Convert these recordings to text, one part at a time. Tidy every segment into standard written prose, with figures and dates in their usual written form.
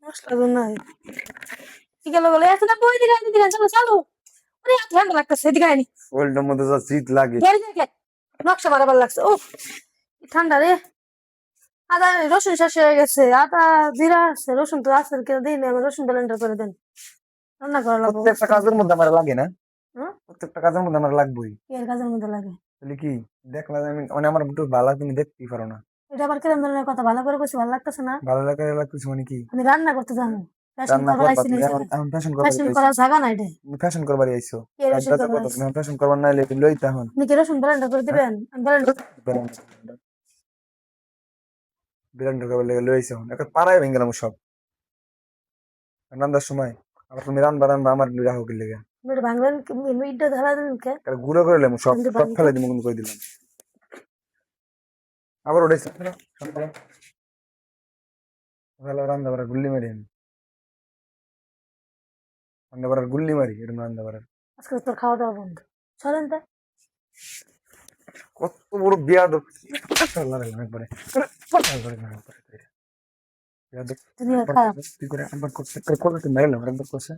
মশলা তো নাই কি গেল বলে এত না বই দিকে দিকে চলো চলো ওরে এত ঠান্ডা লাগতেছে এদিকে আইনি ওইটার মধ্যে যা শীত লাগে ধরে দেখে নকশা মারাবার লাগছে ও ঠান্ডা রে আদা রসুন শেষ হয়ে গেছে আদা জিরা আছে রসুন তো আছে কেউ দিই না রসুন ব্লেন্ডার করে দেন রান্না করা লাগবে প্রত্যেকটা কাজের মধ্যে আমার লাগে না হ্যাঁ প্রত্যেকটা কাজের মধ্যে আমার লাগবেই কি এর কাজের মধ্যে লাগে তাহলে কি দেখলা আমি মানে আমার একটু ভালো লাগে তুমি দেখতেই পারো না এটা আবার কিরম ধরনের কথা ভালো করে কইছি ভালো লাগতেছে না ভালো লাগে লাগতেছে মানে কি আমি রান্না করতে জানো ফ্যাশন রান্না করবার করবা আইছি তুমি না এখন ফ্যাশন করবা ফ্যাশন করা জায়গা নাই রে তুমি ফ্যাশন করবার আইছো কে রসুন কাজটা করবার কত তুমি ফ্যাশন করবার না এলে লই তখন আপনি কি রসুন ব্লেন্ডার করে দিবেন আমি ব্লেন্ডার বিরান্ডার করবার লেগে লই আইছো এখন পাড়ায় ভেঙে গেলাম সব রান্নার সময় আবার তুমি রান্না আমার রাহো কি লেগে মেরে ভাঙবেন মিটটা ঢালা দেন কে গুঁড়ো করে লেম সব কিন্তু সব ফেলে দিমু কিন্তু কই দিলাম আবার ওটাই ভালো রান্না করার গুল্লি মারি আমি রান্না করার গুল্লি মারি এরকম রান্না করার আজকে তোর খাওয়া দাওয়া বন্ধ চলেন তো কত বড় বিয়াদ একবারে তুমি খারাপ কি করে একবার করছে করতে মেরলাম একবার করছে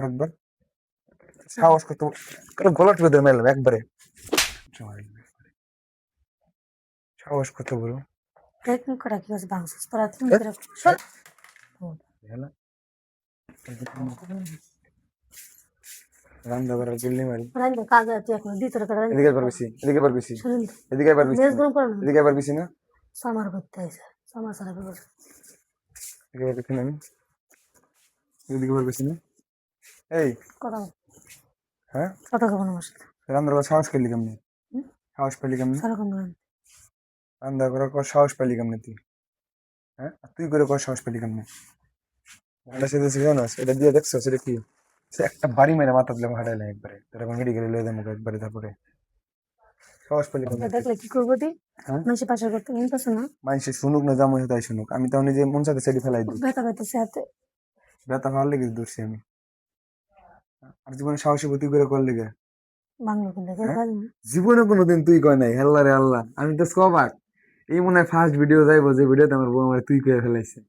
একবার সাহস করতে গলা টিপে ধরে মেরলাম একবারে সাহস করতে বলো টেকনিক করা কি আছে বাংলাদেশ তোরা তুমি করে চল রান্না করার গুল্লি মারি রান্না কাজ আছে এখন দিতরে করে এদিকে পারবিছি এদিকে পারবিছি শুনুন এদিকে পারবিছি মেজ গরম করো না এদিকে পারবিছি না সামার করতে আছে সামার সারা করে এদিকে পারবিছি না আমি এদিকে পারবিছি না এই কথা হ্যাঁ কথা কব না আমার সাথে রান্না করার সাহস পেলি কেমনি সাহস পেলি কেমনি সারা কোন রান্না করার সাহস পেলি কেমনি তুই হ্যাঁ তুই করে সাহস পেলি কেমনি এটা সেটা জানো এটা দিয়ে দেখছো সেটা কি সে একটা বাড়ি মেরে মাথা দিলে হাঁটাইলে একবারে তোর এখন মেডিকেলে লয়ে যাবো একবারে তারপরে সাহস পেলি কেমনি দেখলে কি করবো তুই হ্যাঁ মানুষে পাশে করতে নিতেছে না মানুষে শুনুক না জামাই তাই শুনুক আমি তো নিজে মন সাথে সেটি ফেলাই দিই ব্যথা পাইতেছে হাতে ব্যথা ভালো লেগে দূরছি আমি আর জীবনে সাহসী তুই করে কর লেগে বাংলা কিন্তু জীবনে কোনোদিন তুই কয় নাই আল্লাহ রে আল্লাহ আমি তো সবাক এই মনে হয় ফার্স্ট ভিডিও যাইবো যে ভিডিওতে আমার বউ আমার তুই করে ফেলাইছে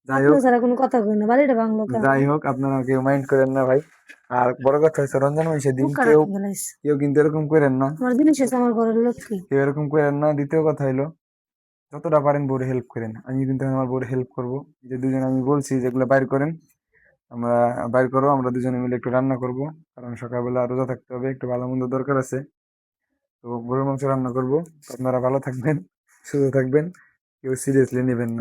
যাই হোক ছাড়া কোনো কথা কই না বাড়িটা বাংলা যাই হোক আপনারা কেউ মাইন্ড করেন না ভাই আর বড় কথা হচ্ছে রমজান মাসে দিন কেউ কেউ কিন্তু এরকম করেন না আমার জিনিস আছে আমার ঘরের লক্ষ্মী কেউ এরকম করেন না দ্বিতীয় কথা হলো যতটা পারেন বউরে হেল্প করেন আমি কিন্তু আমার বউরে হেল্প করবো যে দুজন আমি বলছি যেগুলো বাইর করেন আমরা বাইর করবো আমরা দুজনে মিলে একটু রান্না করব কারণ সকালবেলা রোজা থাকতে হবে একটু ভালো মন্দ দরকার আছে তো গরুর মাংস রান্না করবো আপনারা ভালো থাকবেন সুস্থ থাকবেন কেউ সিরিয়াসলি নেবেন না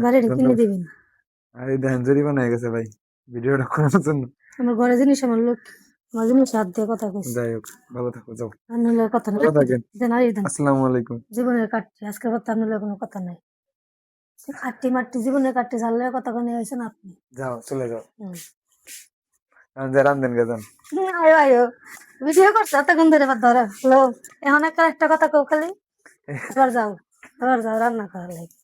আর এই দেখেন জরিমানা হয়ে গেছে ভাই ভিডিওটা করার জন্য আমার ঘরে জিনিস আমার লক্ষ্মী আমার জিনিস হাত দিয়ে কথা কইছি যাই হোক ভালো থাকো যাও আন্নুলের কথা নাই ভালো থাকেন দেন আসসালামু আলাইকুম জীবনের কাটটি আজকের পর আন্নুলের কোনো কথা নাই খাট্টি মাট্টি জীবনের কাটটি জানলে কথা কোনে হয়েছেন আপনি যাও চলে যাও রান্ধেন গেছেন আয়ো আয়ো ভিডিও করছো এতক্ষণ ধরে ধরো এখন একটা কথা কেউ খালি এবার যাও রান্না করার লাগে